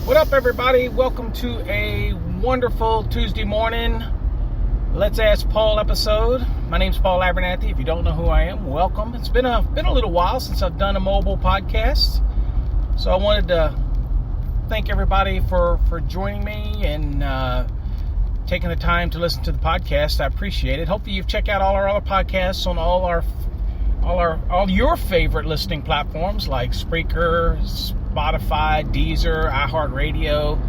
What up, everybody? Welcome to a wonderful Tuesday morning Let's Ask Paul episode. My name's Paul Abernathy. If you don't know who I am, welcome. It's been a little while since I've done a mobile podcast, so I wanted to thank everybody for joining me and taking the time to listen to the podcast. I appreciate it. Hopefully, you've checked out all our other podcasts on all your favorite listening platforms like Spreaker, Spotify, Deezer, iHeartRadio,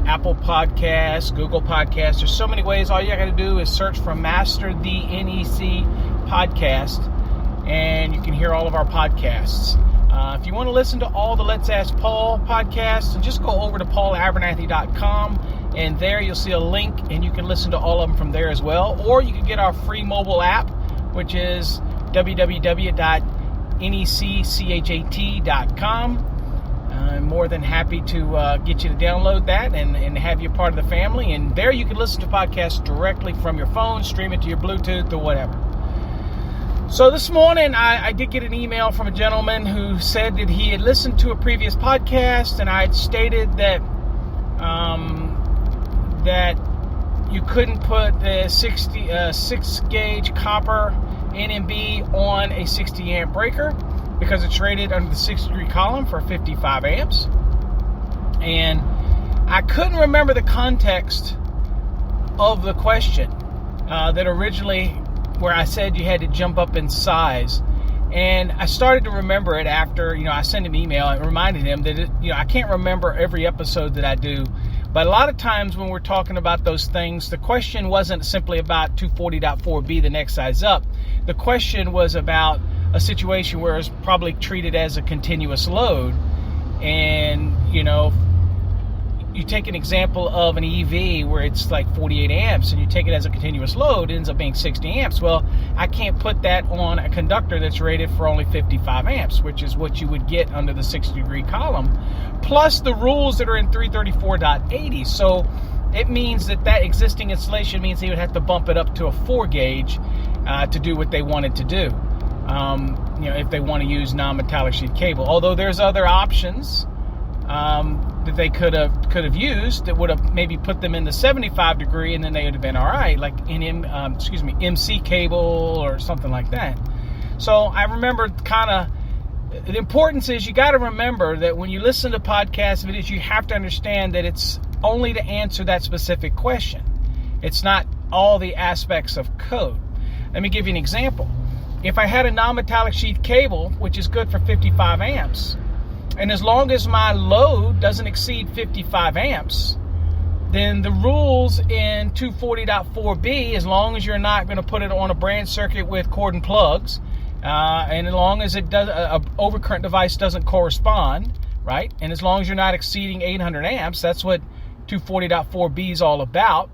Apple Podcasts, Google Podcasts. There's so many ways. All you got to do is search for Master the NEC Podcast, and you can hear all of our podcasts. If you want to listen to all the Let's Ask Paul podcasts, just go over to paulabernathy.com, and there you'll see a link, and you can listen to all of them from there as well. Or you can get our free mobile app, which is www.necchat.com. I'm more than happy to get you to download that and have you part of the family. And there you can listen to podcasts directly from your phone, stream it to your Bluetooth or whatever. So this morning, I did get an email from a gentleman who said that he had listened to a previous podcast, and I had stated that that you couldn't put the 6-gauge copper NMB on a 60 amp breaker because it's rated under the 60-degree column for 55 amps. And I couldn't remember the context of the question that originally, where I said you had to jump up in size. And I started to remember it after, I sent him an email and reminded him that, I can't remember every episode that I do. But a lot of times when we're talking about those things, the question wasn't simply about 240.4B, the next size up. The question was about a situation where it's probably treated as a continuous load. And, you take an example of an EV where it's like 48 amps and you take it as a continuous load, it ends up being 60 amps. Well, I can't put that on a conductor that's rated for only 55 amps, which is what you would get under the 60-degree column, plus the rules that are in 334.80. So it means that existing installation means they would have to bump it up to a 4-gauge to do what they wanted to do. If they want to use non-metallic sheet cable. Although there's other options that they could have used that would have maybe put them in the 75 degree, and then they would have been all right, like MC cable or something like that. So I remember the importance is you got to remember that when you listen to podcasts videos, you have to understand that it's only to answer that specific question. It's not all the aspects of code. Let me give you an example. If I had a non-metallic sheath cable, which is good for 55 amps, and as long as my load doesn't exceed 55 amps, then the rules in 240.4B, as long as you're not going to put it on a branch circuit with cord and plugs, and as long as it does, a overcurrent device doesn't correspond, right? And as long as you're not exceeding 800 amps, that's what 240.4B is all about.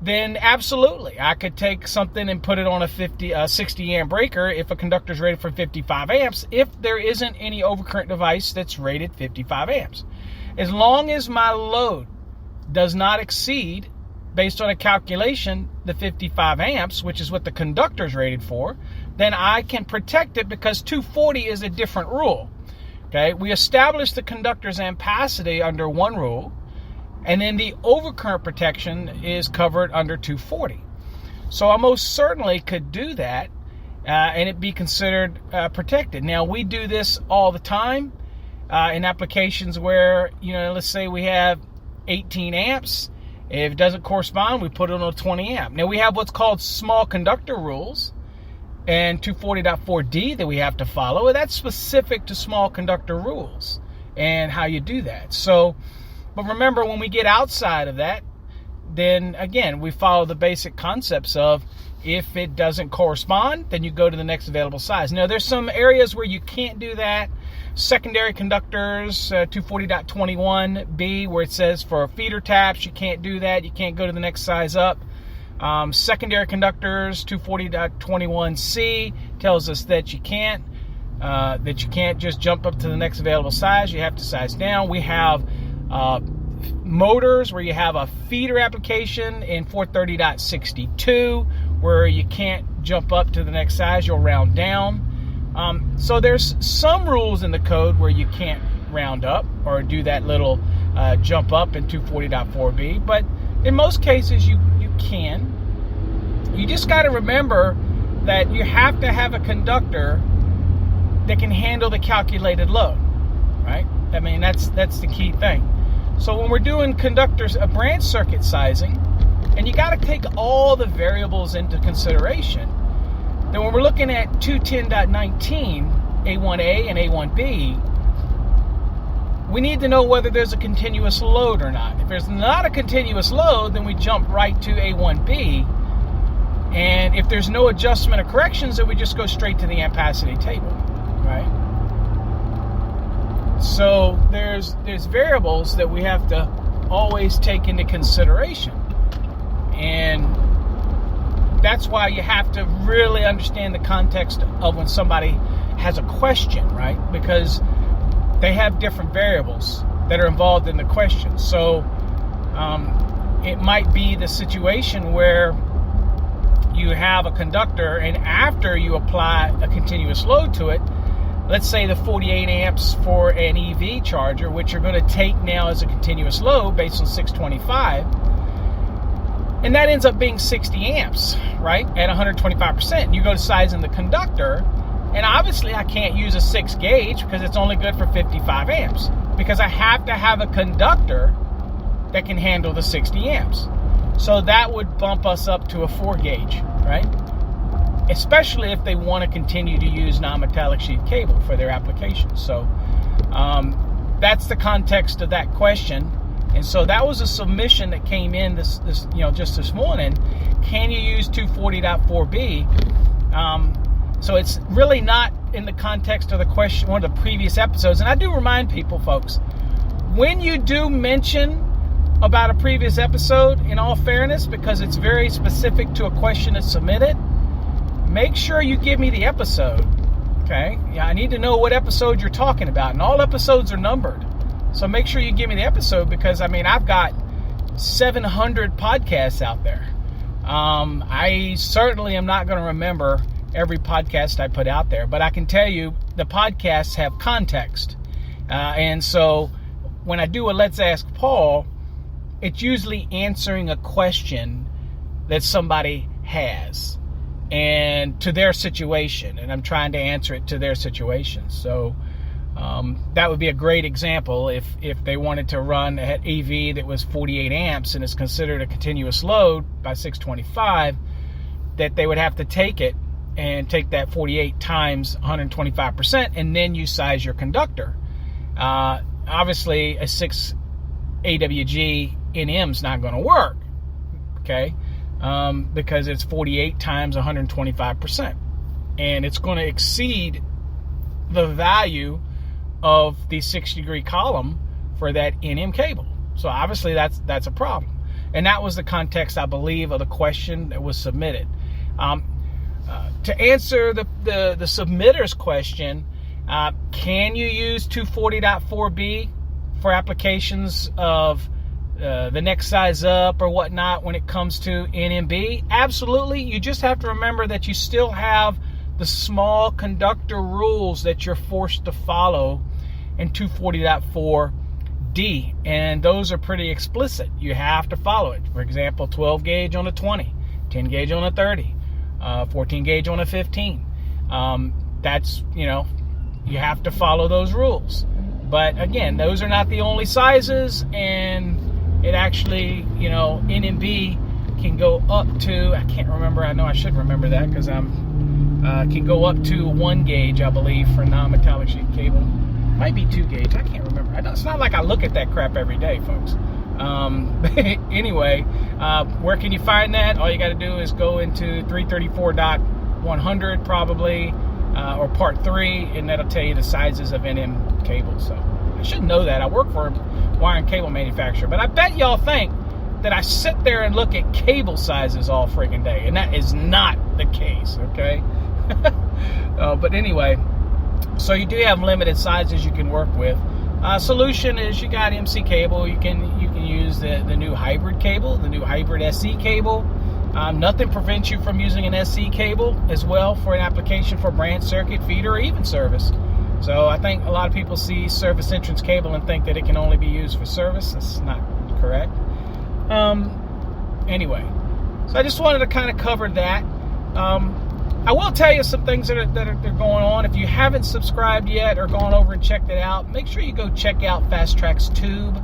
Then absolutely, I could take something and put it on a 60 amp breaker if a conductor is rated for 55 amps, if there isn't any overcurrent device that's rated 55 amps. As long as my load does not exceed, based on a calculation, the 55 amps, which is what the conductor is rated for, then I can protect it because 240 is a different rule. Okay, we established the conductor's ampacity under one rule, and then the overcurrent protection is covered under 240. So I most certainly could do that and it be considered protected. Now, we do this all the time in applications where, let's say we have 18 amps. If it doesn't correspond, we put it on a 20 amp. Now, we have what's called small conductor rules and 240.4D that we have to follow. And that's specific to small conductor rules and how you do that. But remember, when we get outside of that, then again, we follow the basic concepts of if it doesn't correspond, then you go to the next available size. Now, there's some areas where you can't do that. Secondary conductors, 240.21B, where it says for feeder taps, you can't do that. You can't go to the next size up. Secondary conductors, 240.21C, tells us that you can't just jump up to the next available size. You have to size down. We have motors where you have a feeder application in 430.62 where you can't jump up to the next size, you'll round down. So there's some rules in the code where you can't round up or do that little jump up in 240.4b, but in most cases you can. You just got to remember that you have to have a conductor that can handle the calculated load, right? I mean, that's the key thing. So when we're doing conductors, a branch circuit sizing, and you got to take all the variables into consideration. Then when we're looking at 210.19, A1A and A1B, we need to know whether there's a continuous load or not. If there's not a continuous load, then we jump right to A1B. And if there's no adjustment or corrections, then we just go straight to the ampacity table, right? So there's variables that we have to always take into consideration. And that's why you have to really understand the context of when somebody has a question, right? Because they have different variables that are involved in the question. So it might be the situation where you have a conductor, and after you apply a continuous load to it, let's say the 48 amps for an EV charger, which you're going to take now as a continuous load based on 625, and that ends up being 60 amps, right, at 125%. You go to sizing the conductor, and obviously I can't use a 6 gauge because it's only good for 55 amps, because I have to have a conductor that can handle the 60 amps. So that would bump us up to a 4 gauge, right? Especially if they want to continue to use non-metallic sheath cable for their applications. So that's the context of that question. And so that was a submission that came in this just this morning. Can you use 240.4b? So it's really not in the context of the question, one of the previous episodes. And I do remind people, folks, when you do mention about a previous episode, in all fairness, because it's very specific to a question that's submitted, make sure you give me the episode, okay? Yeah, I need to know what episode you're talking about, and all episodes are numbered. So make sure you give me the episode, because, I mean, I've got 700 podcasts out there. I certainly am not going to remember every podcast I put out there, but I can tell you the podcasts have context. And so when I do a Let's Ask Paul, it's usually answering a question that somebody has and to their situation, and I'm trying to answer it to their situation. So that would be a great example if they wanted to run an EV that was 48 amps and is considered a continuous load by 625, that they would have to take it and take that 48 times 125%, and then you size your conductor. Obviously, a 6 AWG NM is not going to work, okay, because it's 48 times 125%, and it's going to exceed the value of the 60-degree column for that NM cable. So obviously that's a problem, and that was the context, I believe, of the question that was submitted. To answer the submitter's question, can you use 240.4b for applications of the next size up or whatnot when it comes to NMB? Absolutely. You just have to remember that you still have the small conductor rules that you're forced to follow in 240.4D, and those are pretty explicit. You have to follow it. For example, 12 gauge on a 20, 10 gauge on a 30, 14 gauge on a 15. That's, you have to follow those rules. But again, those are not the only sizes, and it actually, NMB can go up to, I can't remember, I know I should remember that because can go up to 1 gauge, I believe, for non-metallic sheath cable. Might be 2 gauge, I can't remember. It's not like I look at that crap every day, folks. Anyway, where can you find that? All you got to do is go into 334.100 probably, or part 3, and that'll tell you the sizes of NM cables. So I should know that. I work for a wire and cable manufacturer, but I bet y'all think that I sit there and look at cable sizes all freaking day, and that is not the case, okay? But anyway, so you do have limited sizes you can work with. Solution is you got MC cable. You can use the new hybrid cable, the new hybrid SC cable. Nothing prevents you from using an SC cable as well for an application for branch circuit, feeder, or even service. So I think a lot of people see service entrance cable and think that it can only be used for service. That's not correct. Anyway, so I just wanted to kind of cover that. I will tell you some things that are going on. If you haven't subscribed yet or gone over and checked it out, make sure you go check out Fast Trax Tube.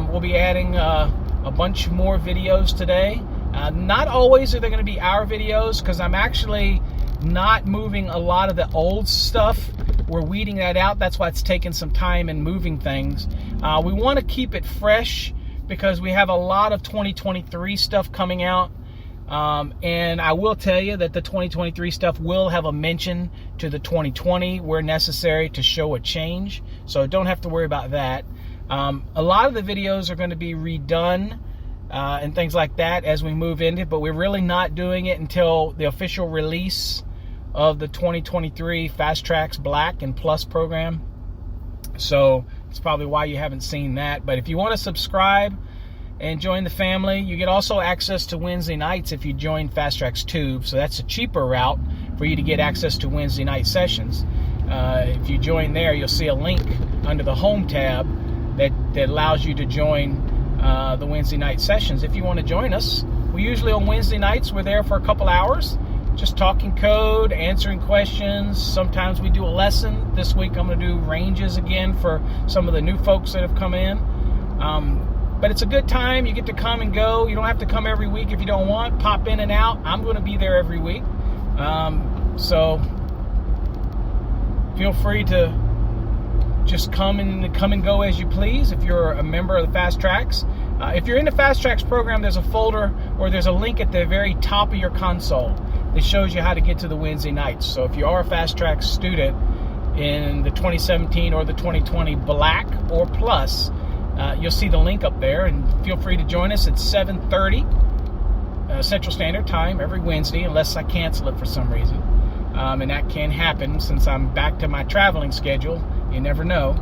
We'll be adding a bunch more videos today. Not always are they going to be our videos, because I'm actually not moving a lot of the old stuff. We're weeding that out. That's why it's taking some time in moving things. We want to keep it fresh because we have a lot of 2023 stuff coming out. And I will tell you that the 2023 stuff will have a mention to the 2020 where necessary to show a change. So don't have to worry about that. A lot of the videos are going to be redone and things like that as we move into it, but we're really not doing it until the official release of the 2023 Fast Trax Black and Plus program. So it's probably why you haven't seen that. But if you want to subscribe and join the family, you get also access to Wednesday nights if you join Fast Trax Tube. So that's a cheaper route for you to get access to Wednesday night sessions. If you join there, you'll see a link under the home tab that allows you to join the Wednesday night sessions. If you want to join us, we usually on Wednesday nights, we're there for a couple hours, just talking code, answering questions. Sometimes we do a lesson. This week I'm going to do ranges again for some of the new folks that have come in. But it's a good time. You get to come and go. You don't have to come every week if you don't want. Pop in and out. I'm going to be there every week. So feel free to just come and go as you please if you're a member of the Fast Trax. If you're in the Fast Trax program, there's a folder or there's a link at the very top of your console that shows you how to get to the Wednesday nights. So if you are a Fast Trax student in the 2017 or the 2020 Black or Plus, you'll see the link up there, and feel free to join us at 7:30 Central Standard Time every Wednesday, unless I cancel it for some reason. And that can happen since I'm back to my traveling schedule. You never know.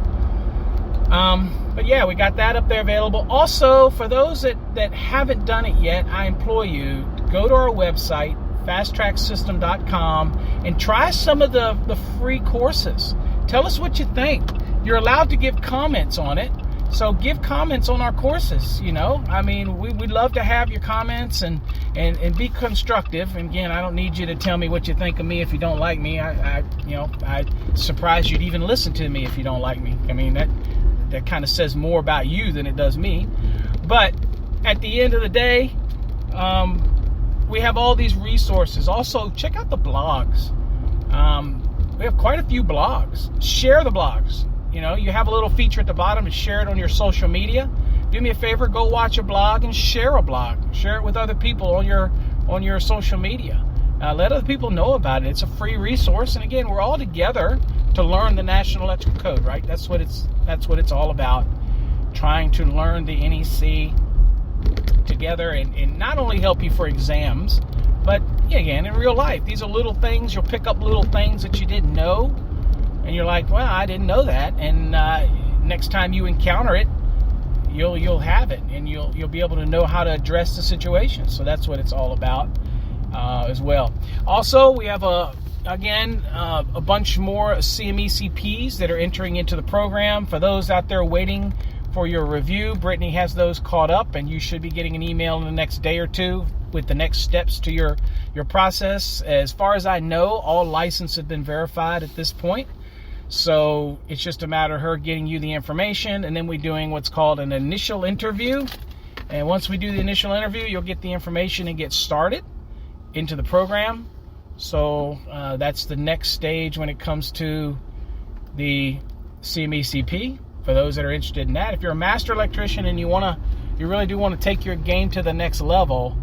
But yeah, we got that up there available. Also, for those that haven't done it yet, I implore you to go to our website, fasttracksystem.com, and try some of the free courses. Tell us what you think. You're allowed to give comments on it. So give comments on our courses, you know. I mean, we'd love to have your comments and be constructive. And again, I don't need you to tell me what you think of me if you don't like me. I'd surprised you'd even listen to me if you don't like me. I mean, that kind of says more about you than it does me. But at the end of the day, we have all these resources. Also, check out the blogs. We have quite a few blogs. Share the blogs. You know, you have a little feature at the bottom to share it on your social media. Do me a favor, go watch a blog and share a blog. Share it with other people on your social media. Let other people know about it. It's a free resource, and again, we're all together to learn the National Electrical Code, right? That's what it's all about. Trying to learn the NEC together and not only help you for exams, but again, in real life, these are little things. You'll pick up little things that you didn't know. And you're like, well, I didn't know that. And next time you encounter it, you'll have it, and you'll be able to know how to address the situation. So that's what it's all about as well. Also, we have a bunch more CME-CPs that are entering into the program. For those out there waiting for your review, Brittany has those caught up, and you should be getting an email in the next day or two with the next steps to your process. As far as I know, all licenses have been verified at this point. So it's just a matter of her getting you the information, and then we're doing what's called an initial interview. And once we do the initial interview, you'll get the information and get started into the program. So that's the next stage when it comes to the CME-CP. For those that are interested in that, if you're a master electrician and you really do want to take your game to the next level,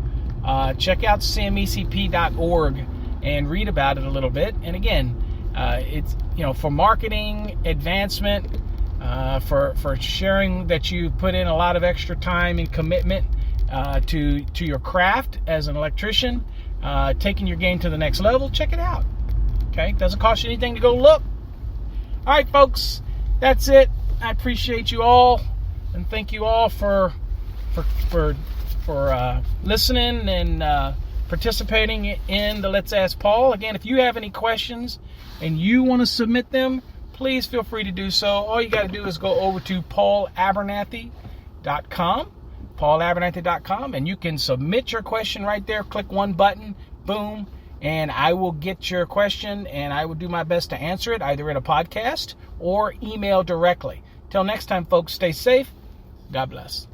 check out cmecp.org and read about it a little bit. And again, it's, you know, for marketing, advancement, for sharing that you put in a lot of extra time and commitment to your craft as an electrician, taking your game to the next level. Check it out. Okay, doesn't cost you anything to go look. All right, folks, that's it. I appreciate you all, and thank you all for listening and participating in the Let's Ask Paul. Again, if you have any questions and you want to submit them, please feel free to do so. All you got to do is go over to paulabernathy.com, and you can submit your question right there. Click one button, boom, and I will get your question, and I will do my best to answer it, either in a podcast or email directly. Till next time, folks, stay safe. God bless.